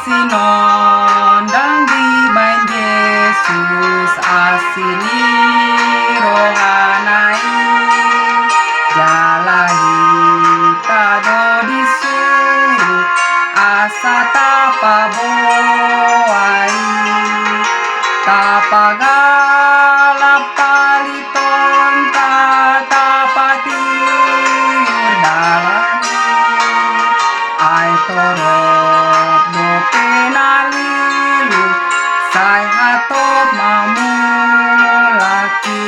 sinondang di bain Yesus asini rohanai jalahi tado disuruh asa tapa boai tapa galap paliton tapa tiur dalani ai torot do penalilu sai hatop mamulaki.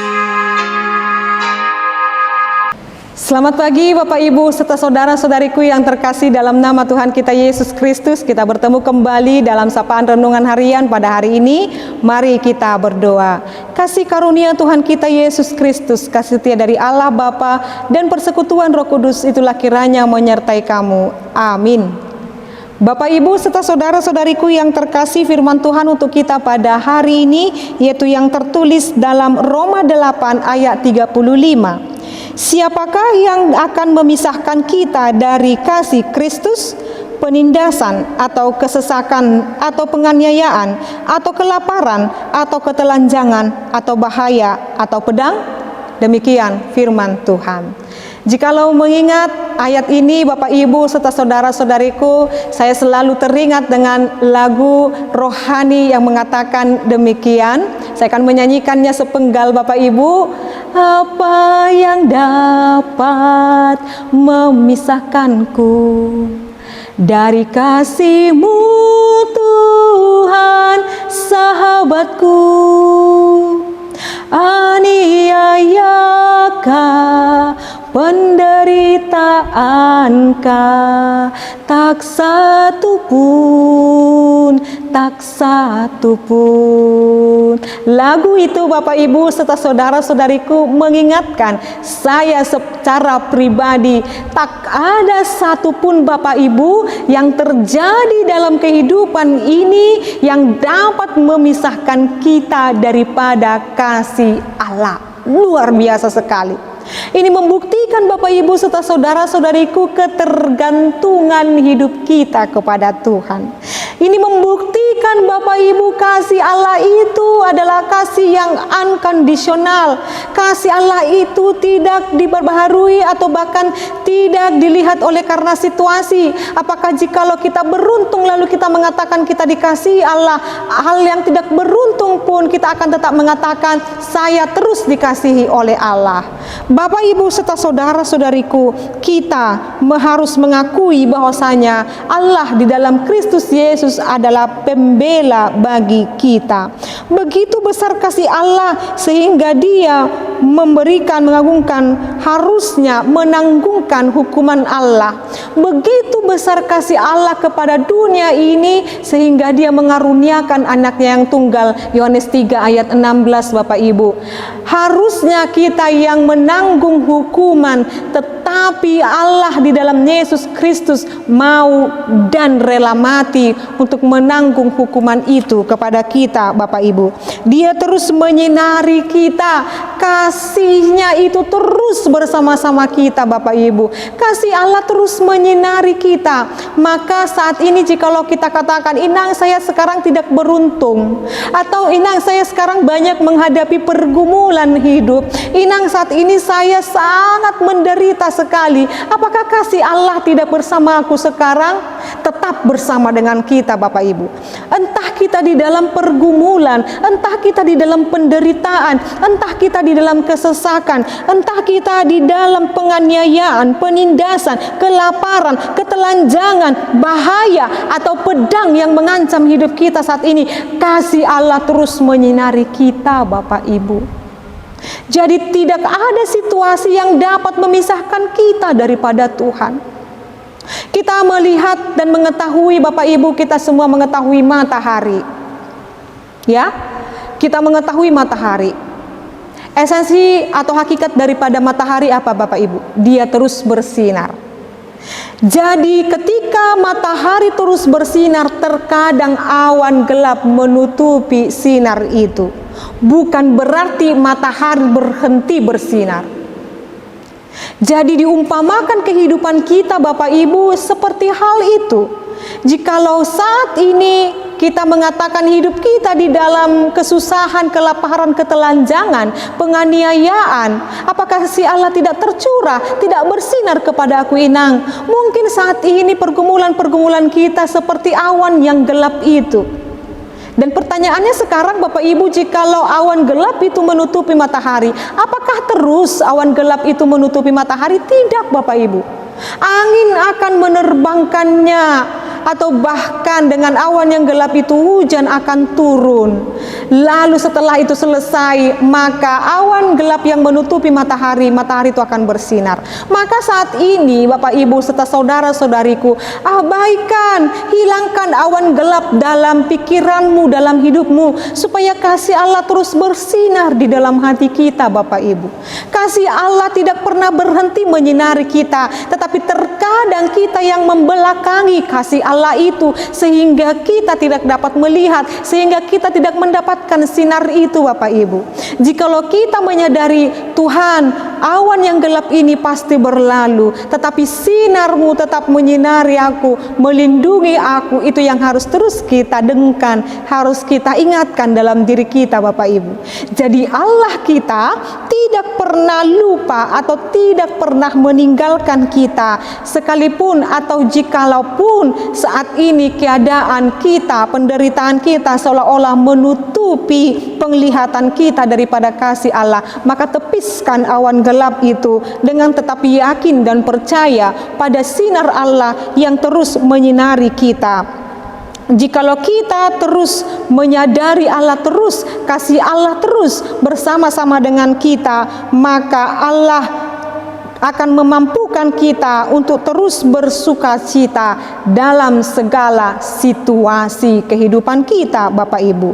Selamat pagi Bapak Ibu serta saudara-saudariku yang terkasih dalam nama Tuhan kita Yesus Kristus. Kita bertemu kembali dalam sapaan renungan harian pada hari ini. Mari kita berdoa. Kasih karunia Tuhan kita Yesus Kristus, kasih setia dari Allah Bapa dan persekutuan Roh Kudus itulah kiranya menyertai kamu. Amin. Bapak Ibu serta saudara-saudariku yang terkasih, firman Tuhan untuk kita pada hari ini yaitu yang tertulis dalam Roma 8 ayat 35. Siapakah yang akan memisahkan kita dari kasih Kristus? Penindasan atau kesesakan atau penganiayaan atau kelaparan atau ketelanjangan atau bahaya atau pedang? Demikian firman Tuhan. Jikalau mengingat ayat ini Bapak Ibu serta saudara-saudariku, saya selalu teringat dengan lagu rohani yang mengatakan demikian. Saya akan menyanyikannya sepenggal Bapak Ibu. Apa yang dapat memisahkanku dari kasih-Mu Tuhan sahabatku? Aniayakah, penderitaankah, tak satu pun. Lagu itu Bapak Ibu serta saudara-saudariku mengingatkan saya secara pribadi, tak ada satupun Bapak Ibu yang terjadi dalam kehidupan ini yang dapat memisahkan kita daripada kasih Allah. Luar biasa sekali. Ini membuktikan Bapak Ibu serta saudara-saudariku ketergantungan hidup kita kepada Tuhan. Ini membuktikan Bapak Ibu kasih Allah itu adalah kasih yang unconditional. Kasih Allah itu tidak diperbaharui atau bahkan tidak dilihat oleh karena situasi. Apakah jikalau kita beruntung lalu kita mengatakan kita dikasihi Allah, hal yang tidak beruntung pun kita akan tetap mengatakan saya terus dikasihi oleh Allah. Bapak Ibu serta saudara-saudariku, kita harus mengakui bahwasanya Allah di dalam Kristus Yesus adalah pembela bagi kita. Begitu besar kasih Allah sehingga Dia mengagungkan, harusnya menanggungkan hukuman Allah. Begitu besar kasih Allah kepada dunia ini sehingga Dia mengaruniakan anaknya yang tunggal. Yohanes 3 ayat 16 Bapak Ibu. Harusnya kita yang menanggung hukuman, tetapi Allah di dalam Yesus Kristus mau dan rela mati untuk menanggung hukuman itu kepada kita Bapak Ibu. Dia terus menyinari kita, kasih-Nya itu terus bersama-sama kita Bapak Ibu. Kasih Allah terus menyinari kita. Maka saat ini jikalau kita katakan, inang saya sekarang tidak beruntung, atau inang saya sekarang banyak menghadapi pergumulan hidup, inang saat ini saya sangat menderita sekali, apakah kasih Allah tidak bersama aku sekarang? Tetap bersama dengan kita Bapak Ibu. Entah kita di dalam pergumulan, entah kita di dalam penderitaan, entah kita di dalam kesesakan, entah kita di dalam penganiayaan, penindasan, kelaparan, ketelanjangan, bahaya atau pedang yang mengancam hidup kita saat ini, kasih Allah terus menyinari kita Bapak Ibu. Jadi tidak ada situasi yang dapat memisahkan kita daripada Tuhan. Kita melihat dan mengetahui Bapak Ibu, kita semua mengetahui matahari. Ya, kita mengetahui matahari. Esensi atau hakikat daripada matahari apa Bapak Ibu? Dia terus bersinar. Jadi ketika matahari terus bersinar, terkadang awan gelap menutupi sinar itu. Bukan berarti matahari berhenti bersinar. Jadi diumpamakan kehidupan kita Bapak Ibu seperti hal itu. Jikalau saat ini kita mengatakan hidup kita di dalam kesusahan, kelaparan, ketelanjangan, penganiayaan, apakah kasih Allah tidak tercurah, tidak bersinar kepada aku inang? Mungkin saat ini pergumulan-pergumulan kita seperti awan yang gelap itu. Dan pertanyaannya sekarang Bapak Ibu, jikalau awan gelap itu menutupi matahari, apakah terus awan gelap itu menutupi matahari? Tidak Bapak Ibu. Angin akan menerbangkannya, atau bahkan dengan awan yang gelap itu hujan akan turun. Lalu setelah itu selesai, maka awan gelap yang menutupi matahari, matahari itu akan bersinar. Maka saat ini Bapak Ibu serta saudara-saudariku, abaikan, hilangkan awan gelap dalam pikiranmu, dalam hidupmu, supaya kasih Allah terus bersinar di dalam hati kita Bapak Ibu. Kasih Allah tidak pernah berhenti menyinari kita, tetapi terkadang kita yang membelakangi kasih Allah itu, sehingga kita tidak dapat melihat, sehingga kita tidak mendapatkan sinar itu Bapak Ibu. Jikalau kita menyadari, Tuhan, awan yang gelap ini pasti berlalu, tetapi sinarmu tetap menyinari aku, melindungi aku, itu yang harus terus kita dengkan, harus kita ingatkan dalam diri kita Bapak Ibu. Jadi Allah kita tidak pernah lupa atau tidak pernah meninggalkan kita, sekalipun atau jikalaupun saat ini keadaan kita, penderitaan kita seolah-olah menutupi penglihatan kita daripada kasih Allah, maka tepiskan awan gelap itu dengan tetap yakin dan percaya pada sinar Allah yang terus menyinari kita. Jikalau kita terus menyadari Allah terus, kasih Allah terus bersama-sama dengan kita, maka Allah akan memampukan kita untuk terus bersuka cita dalam segala situasi kehidupan kita Bapak Ibu.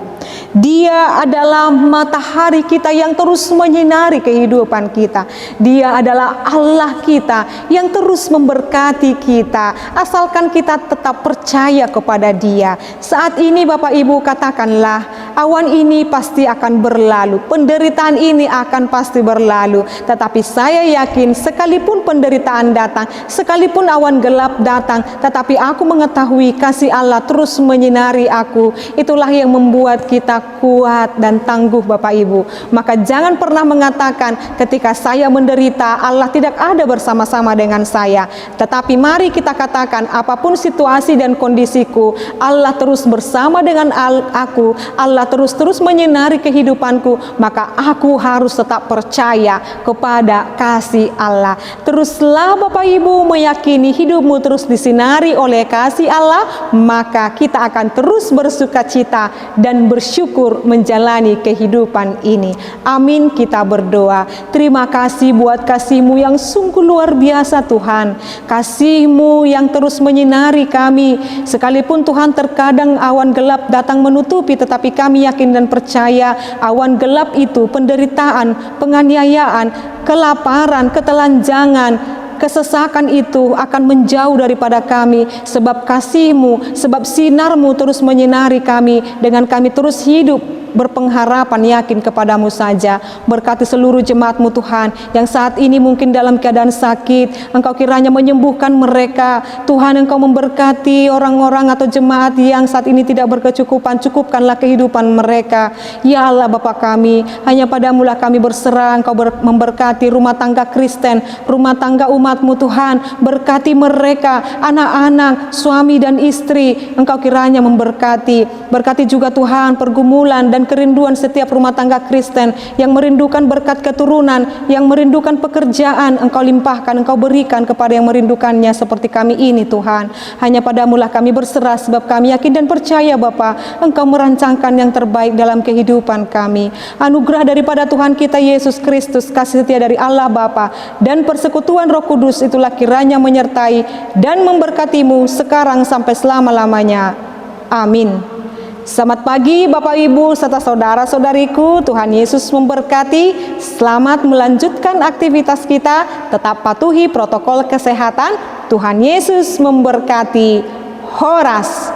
Dia adalah matahari kita yang terus menyinari kehidupan kita. Dia adalah Allah kita yang terus memberkati kita, asalkan kita tetap percaya kepada Dia. Saat ini Bapak Ibu, katakanlah, awan ini pasti akan berlalu, penderitaan ini akan pasti berlalu, tetapi saya yakin sekalipun penderitaan datang, sekalipun awan gelap datang, tetapi aku mengetahui kasih Allah terus menyinari aku. Itulah yang membuat kita kuat dan tangguh Bapak Ibu. Maka jangan pernah mengatakan ketika saya menderita Allah tidak ada bersama-sama dengan saya. Tetapi mari kita katakan, apapun situasi dan kondisiku, Allah terus bersama dengan aku, Allah terus menyinari kehidupanku, maka aku harus tetap percaya kepada kasih Allah. Teruslah Bapak Ibu meyakini hidupmu terus disinari oleh kasih Allah, maka kita akan terus bersuka cita dan bersyukur menjalani kehidupan ini. Amin, kita berdoa. Terima kasih buat kasih-Mu yang sungguh luar biasa Tuhan. Kasih-Mu yang terus menyinari kami. Sekalipun Tuhan terkadang awan gelap datang menutupi, tetapi kami yakin dan percaya awan gelap itu, penderitaan, penganiayaan, kelaparan, ketelanjangan, kesesakan itu akan menjauh daripada kami, sebab kasih-Mu, sebab sinar-Mu terus menyinari kami, dengan kami terus hidup berpengharapan yakin kepadamu saja. Berkati seluruh jemaat-Mu Tuhan yang saat ini mungkin dalam keadaan sakit, Engkau kiranya menyembuhkan mereka Tuhan. Engkau memberkati orang-orang atau jemaat yang saat ini tidak berkecukupan, cukupkanlah kehidupan mereka ya Allah. Bapa kami, hanya padamu-lah kami berserah. Engkau memberkati rumah tangga Kristen, rumah tangga umat-Mu Tuhan. Berkati mereka, anak-anak, suami dan istri, Engkau kiranya memberkati. Berkati juga Tuhan pergumulan dan kerinduan setiap rumah tangga Kristen yang merindukan berkat keturunan, yang merindukan pekerjaan. Engkau limpahkan, Engkau berikan kepada yang merindukannya seperti kami ini Tuhan. Hanya padamu-lah kami berserah, sebab kami yakin dan percaya Bapa, Engkau merancangkan yang terbaik dalam kehidupan kami. Anugerah daripada Tuhan kita Yesus Kristus, kasih setia dari Allah Bapa, dan persekutuan Roh Kudus itulah kiranya menyertai dan memberkatimu sekarang sampai selama-lamanya. Amin. Selamat pagi Bapak Ibu serta saudara-saudariku, Tuhan Yesus memberkati. Selamat melanjutkan aktivitas kita, tetap patuhi protokol kesehatan. Tuhan Yesus memberkati. Horas.